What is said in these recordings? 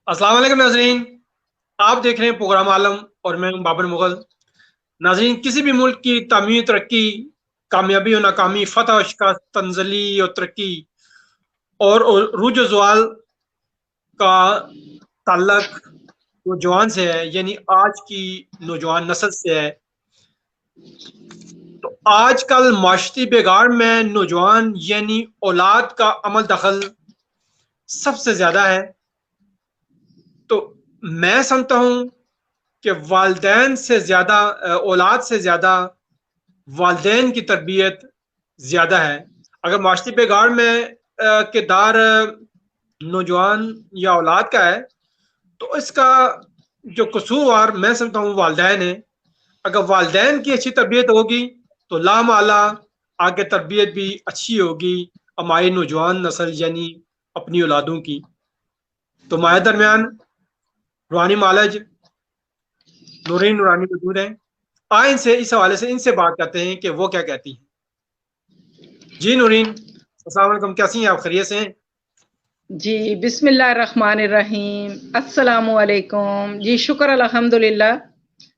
अस्सलाम वालेकुम नाजरीन। आप देख रहे हैं प्रोग्राम आलम और मैं हूं बाबर मुगल। नाजरीन, किसी भी मुल्क की तामीर तरक्की, कामयाबी और नाकामी, फतह और शिकस्त, तंजली और तरक्की और रूज और जवाल का ताल्लुक नौजवान से है, यानी आज की नौजवान नस्ल से है। तो आजकल माशरती बिगाड़ में नौजवान यानी औलाद का अमल दखल सबसे ज्यादा है। तो मैं समझता हूँ कि वालदेन से ज्यादा औलाद से ज्यादा वालदेन की तरबियत ज्यादा है। अगर माशरती बिगाड़ में किरदार नौजवान या औलाद का है, तो इसका जो कसूरवार मैं समझता हूँ वालदेन है। अगर वालदेन की अच्छी तरबियत होगी तो लामाला आगे तरबियत भी अच्छी होगी हमारी नौजवान नस्ल यानी अपनी औलादों की। तो माए दरमियान रूहानी मालज नूरीन नूरानी मौजूद हैं। आए इनसे इस हवाले से इनसे बात करते हैं कि वो क्या कहती हैं। जी नूरीन, अस्सलाम वालेकुम, कैसी हैं आप? खैरियत से हैं? जी, बिस्मिल्लाहिर्रहमानिर्रहीम, अस्सलामु अलैकुम। जी, शुक्र अल्हम्दुलिल्लाह।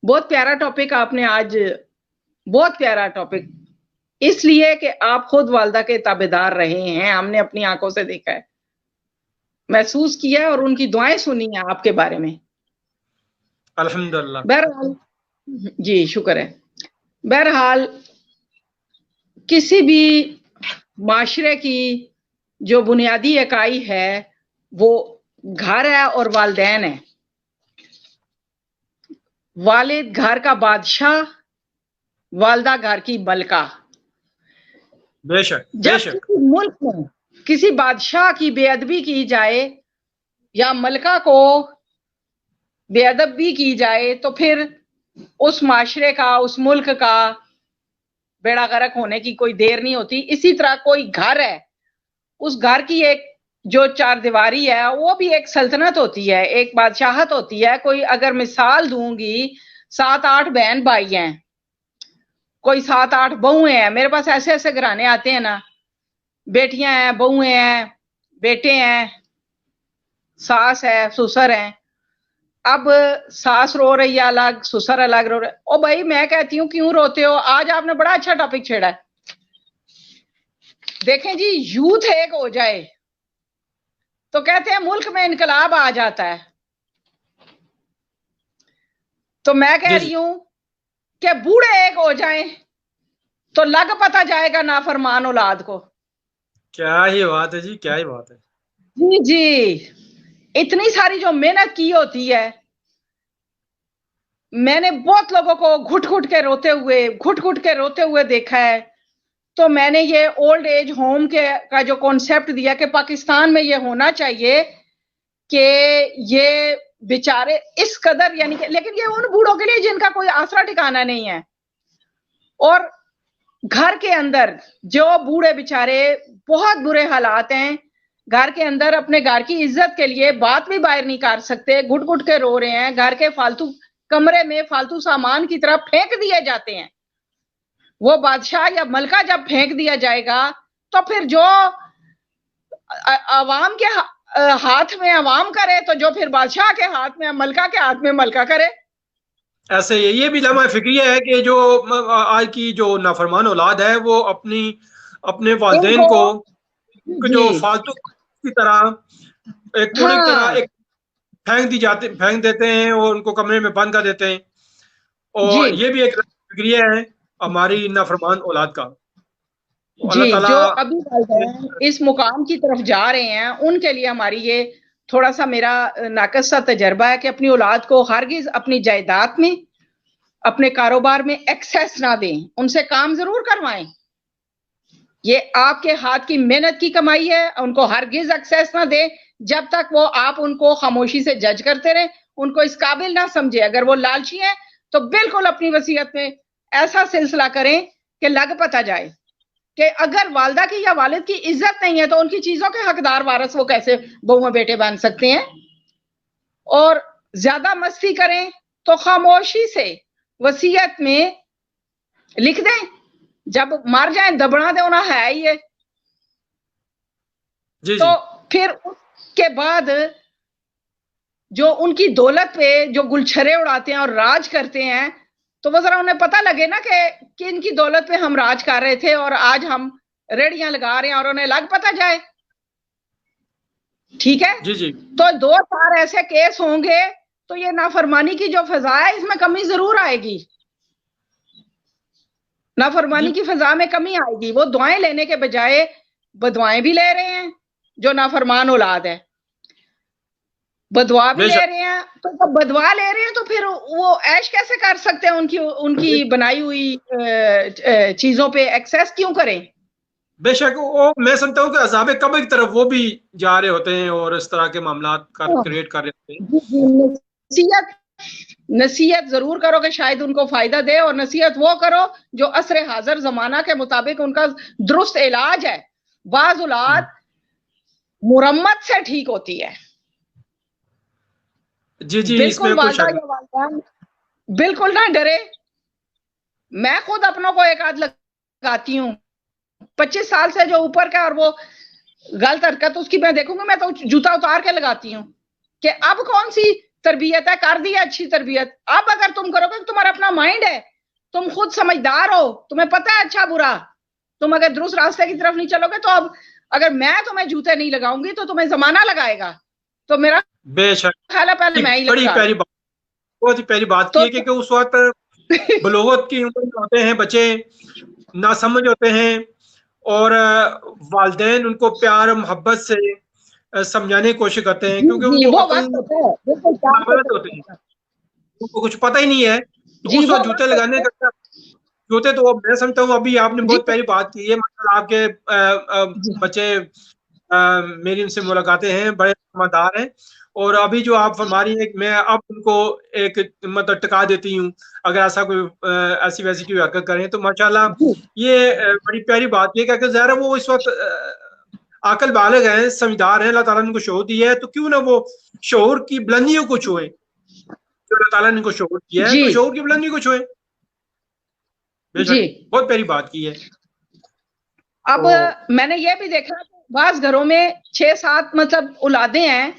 बहुत प्यारा टॉपिक आपने आज, बहुत प्यारा टॉपिक, इसलिए कि आप खुद वालदा के ताबेदार रहे हैं, हमने अपनी आंखों से देखा है, महसूस किया है और उनकी दुआएं सुनी हैं आपके बारे में। अल्हम्दुलिल्लाह। बहरहाल, जी शुक्र है। बहरहाल, किसी भी माशरे की जो बुनियादी इकाई है वो घर है और वालदैन है। वालिद घर का बादशाह, वालदा घर की मलका। बेशक जब बेशक। किसी मुल्क में किसी बादशाह की बेअदबी की जाए या मलका को बेअदबी की जाए तो फिर उस माशरे का, उस मुल्क का बेड़ा गर्क होने की कोई देर नहीं होती। इसी तरह कोई घर है, उस घर की एक जो चार दीवारी है वो भी एक सल्तनत होती है, एक बादशाहत होती है। कोई अगर मिसाल दूंगी, 7-8 बहन भाई हैं, कोई 7-8 बहुएं हैं। मेरे पास ऐसे ऐसे घराने आते हैं ना, बेटियां हैं, बहुएं हैं, बेटे हैं, सास है, ससुर हैं। अब सास रो रही है अलग, ससुर अलग रो रहे। ओ भाई, मैं कहती हूँ क्यों रोते हो? आज आपने बड़ा अच्छा टॉपिक छेड़ा है। देखें जी, यूथ एक हो जाए तो कहते हैं मुल्क में इनकलाब आ जाता है। तो मैं कह जी रही जी। हूं कि बूढ़े एक हो जाएं तो लग पता जाएगा नाफरमान औलाद को। क्या ही बात है जी, क्या ही बात है। जी जी, इतनी सारी जो मेहनत की होती है, मैंने बहुत लोगों को घुट घुट के रोते हुए देखा है। तो मैंने ये ओल्ड एज होम के का जो कॉन्सेप्ट दिया कि पाकिस्तान में ये होना चाहिए कि ये बेचारे इस कदर, यानी कि, लेकिन ये उन बूढ़ों के लिए जिनका कोई आसरा ठिकाना नहीं है। और घर के अंदर जो बूढ़े बेचारे, बहुत बुरे हालात हैं, घर के अंदर अपने घर की इज्जत के लिए बात भी बाहर नहीं कर सकते, घुट घुट के रो रहे हैं। घर के फालतू कमरे में फालतू सामान की तरफ फेंक दिए जाते हैं। वो बादशाह या मलका जब फेंक दिया जाएगा तो फिर जो अवाम के हाथ में अवाम करे, तो जो फिर बादशाह के हाथ में, मलका के हाथ में मलका करे। ऐसे ये भी लम्हा फिक्रिया है कि जो आज की जो नाफरमान औलाद है वो अपनी अपने वालदेन इनको, को जी, जो फालतू की तरह एक कूड़े की तरह हाँ, एक फेंक देते हैं और उनको कमरे में बंद कर देते हैं। जी और ये भी एक फिक्रिया है हमारी नाफरमान औलाद का। तो जी, अल्लाह ताला। जो अभी वालिदैन इस मुकाम की तरफ जा रहे हैं, उनके लिए हमारी ये थोड़ा सा मेरा नाकस सा तजर्बा है कि अपनी औलाद को हरगिज अपनी जायदाद में, अपने कारोबार में एक्सेस ना दें। उनसे काम जरूर करवाएं, ये आपके हाथ की मेहनत की कमाई है। उनको हरगिज एक्सेस ना दें जब तक वो आप उनको खामोशी से जज करते रहे, उनको इस काबिल ना समझे। अगर वो लालची है तो बिल्कुल अपनी वसीयत में ऐसा सिलसिला करें कि लग पता जाए कि अगर वालदा की या वालिद की इज्जत नहीं है तो उनकी चीजों के हकदार वारस वो कैसे बहुएं बेटे बन सकते हैं। और ज्यादा मस्ती करें तो खामोशी से वसीयत में लिख दें, जब मर जाए दबना दे होना है ही है। जी तो जी। फिर उसके बाद जो उनकी दौलत पे जो गुलछरे उड़ाते हैं और राज करते हैं, तो वो जरा उन्हें पता लगे ना कि इनकी दौलत पे हम राज कर रहे थे और आज हम रेड़ियां लगा रहे हैं, और उन्हें लग पता जाए। ठीक है जी जी। तो 2-4 ऐसे केस होंगे तो ये नाफरमानी की जो फिजा है इसमें कमी जरूर आएगी, नाफरमानी की फिजा में कमी आएगी। वो दुआएं लेने के बजाय बदुआएं भी ले रहे हैं, जो नाफरमान औलाद है बदवा भी ले रहे हैं। तो जब बदवा ले रहे हैं तो फिर वो ऐश कैसे कर सकते हैं, उनकी बनाई हुई चीजों पे एक्सेस क्यों करें? बेशक वो मैं समझता हूँ कि अज़ाब कब्र की तरफ वो भी जा रहे होते हैं और इस तरह के मामला क्रिएट कर रहे होते हैं। नसीहत जरूर करो कि शायद उनको फायदा दे, और नसीहत वो करो जो असर हाजिर जमाना के मुताबिक उनका दुरुस्त इलाज है। बाज औलाद मुरम्मत से ठीक होती है। जी जी, बिल्कुल वालदा या वालिदैन बिल्कुल ना डरे। मैं खुद अपनों को एक आध लगाती हूँ 25 साल से जो ऊपर का, और वो गलत हरकत उसकी मैं देखूंगी मैं तो जूता उतार के लगाती हूँ कि अब कौन सी तरबियत है, कर दी है अच्छी तरबियत। अब अगर तुम करोगे, तुम्हारा अपना माइंड है, तुम खुद समझदार हो, तुम्हें पता है अच्छा बुरा, तुम अगर दुरुस्त रास्ते की तरफ नहीं चलोगे तो अब अगर मैं तुम्हें जूते नहीं लगाऊंगी तो तुम्हें जमाना लगाएगा। तो मेरा बेशक ख्याल है पहले मैं ही बड़ी प्यारी बात, बहुत ही प्यारी बात की है कि उस वक्त बलोगत की उम्र में होते हैं बच्चे, नासमझ होते हैं, और वालिदैन उनको प्यार मोहब्बत से समझाने की कोशिश करते हैं, क्योंकि उनकी होते हैं, उनको कुछ पता ही नहीं है। तो उस वक्त जूते लगाने का जूते तो मैं समझता हूँ अभी आपने बहुत प्यारी बात की है। मतलब आपके बच्चे मेरी उनसे मुलाकातें हैं, बड़े समझदार हैं, और अभी जो आप फरमा रही हैं मैं अब उनको एक मतलब टिका देती हूँ अगर ऐसा कोई ऐसी वैसी कोई हरकत करें तो माशाल्लाह ये बड़ी प्यारी बात है, क्योंकि ज़ाहिर है वो इस वक्त अकल बालिग हैं, समझदार हैं, अल्लाह ताला ने उनको शऊर दिया है, तो क्यों ना वो शऊर की बुलंदियों को छुए, जो अल्लाह ताला ने उनको शऊर दिया है तो शऊर की बुलंदी को छुए। जी बहुत प्यारी बात की है। अब मैंने ये भी देखा बास घरों में 6-7 मतलब औलादे हैं,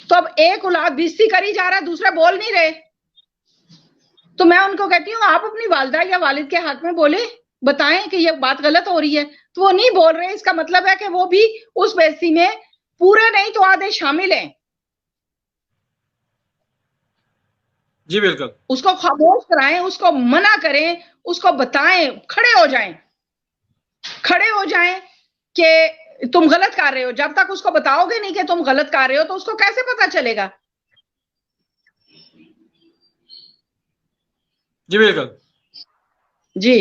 तो अब एक औलाद बेइज्जती करी जा रहा है, दूसरे बोल नहीं रहे। तो मैं उनको कहती हूँ आप अपनी वालिदा या वालिद के हक में बोले, बताएं कि ये बात गलत हो रही है। तो वो नहीं बोल रहे, इसका मतलब है कि वो भी उस बेइज्जती में पूरे नहीं तो आधे शामिल हैं। जी बिल्कुल, उसको खामोश कराएं, उसको मना करें, उसको बताएं, खड़े हो जाएं कि तुम गलत कर रहे हो। जब तक उसको बताओगे नहीं कि तुम गलत कर रहे हो तो उसको कैसे पता चलेगा? जी बिल्कुल जी।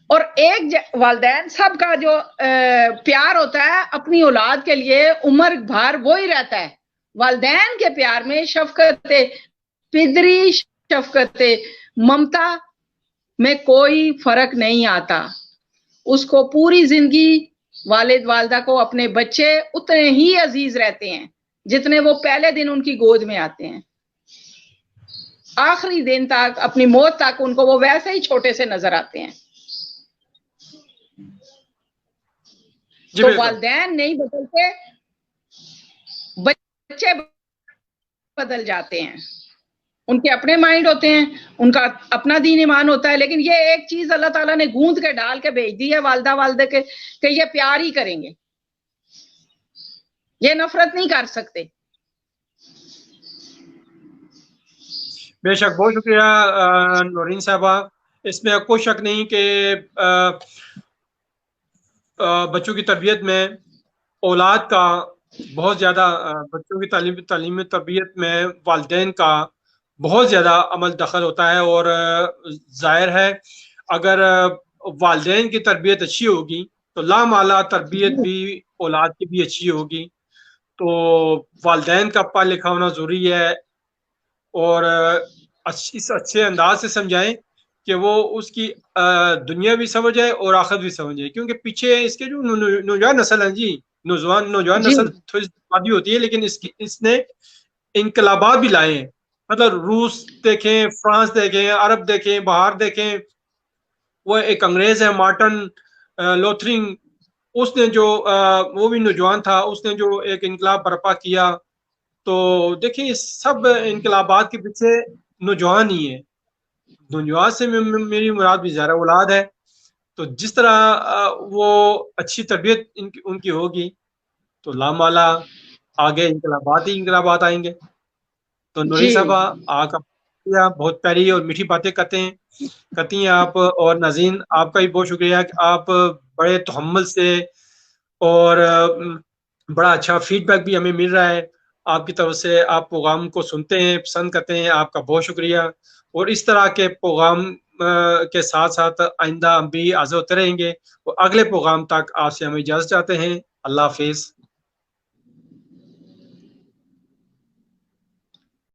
और एक वालिदैन सबका जो प्यार होता है अपनी औलाद के लिए उम्र भर वो ही रहता है। वालिदैन के प्यार में शफकत, पिदरी शफकत, ममता में कोई फर्क नहीं आता। उसको पूरी जिंदगी वालिद वालिदा को अपने बच्चे उतने ही अजीज रहते हैं जितने वो पहले दिन उनकी गोद में आते हैं। आखिरी दिन तक, अपनी मौत तक उनको वो वैसे ही छोटे से नजर आते हैं। तो वालिदैन नहीं बदलते, बच्चे बदल जाते हैं। उनके अपने माइंड होते हैं, उनका अपना दीन ईमान होता है, लेकिन ये एक चीज अल्लाह ताला ने गूंद के डाल के भेज दी है वालिदा वालिदे के कि ये प्यार ही करेंगे, ये नफरत नहीं कर सकते। बेशक, बहुत शुक्रिया नौरीन साहबा। इसमें कोई शक नहीं कि बच्चों की तरबियत में औलाद का बहुत ज़्यादा बच्चों की तालीम तरबियत में वालिदैन का बहुत ज़्यादा अमल दखल होता है, और ज़ाहिर है अगर वालिदैन की तरबियत अच्छी होगी तो लामाला तरबियत भी औलाद की भी अच्छी होगी। तो वालिदैन का पढ़ा लिखा होना ज़रूरी है, और इस अच्छे अंदाज से समझाएं कि वो उसकी दुनिया भी समझ आए और आखिरत भी समझ आए, क्योंकि पीछे इसके जो नौजवान नस्ल है जी, नौजवान नस्ल थोड़ी आदि होती है, लेकिन इसने इनकलाबात भी लाए हैं। मतलब रूस देखें, फ्रांस देखें, अरब देखें, बाहर देखें। वो एक अंग्रेज है मार्टिन लोथरिंग, उसने जो वो भी नौजवान था, उसने जो एक इनकलाब बर्पा किया तो देखिए सब इनकलाबात के पीछे नौजवान ही है। नौजवान से मेरी मुराद भी ज़रा औलाद है। तो जिस तरह वो अच्छी तरबियत इनकी उनकी होगी तो लामाला आगे इनकलाबात आएंगे। तो नूरी जी साहबा आपका शुक्रिया, बहुत प्यारी और मीठी बातें करती हैं आप। और नाज़रीन आपका भी बहुत शुक्रिया कि आप बड़े तहम्मुल से और बड़ा अच्छा फीडबैक भी हमें मिल रहा है आपकी तरफ से। आप प्रोग्राम को सुनते हैं, पसंद करते हैं, आपका बहुत शुक्रिया। और इस तरह के प्रोग्राम के साथ साथ आइंदा हम भी हाजिर होते रहेंगे। और अगले प्रोग्राम तक आपसे हम इजाज़त चाहते हैं। अल्लाह हाफिज़।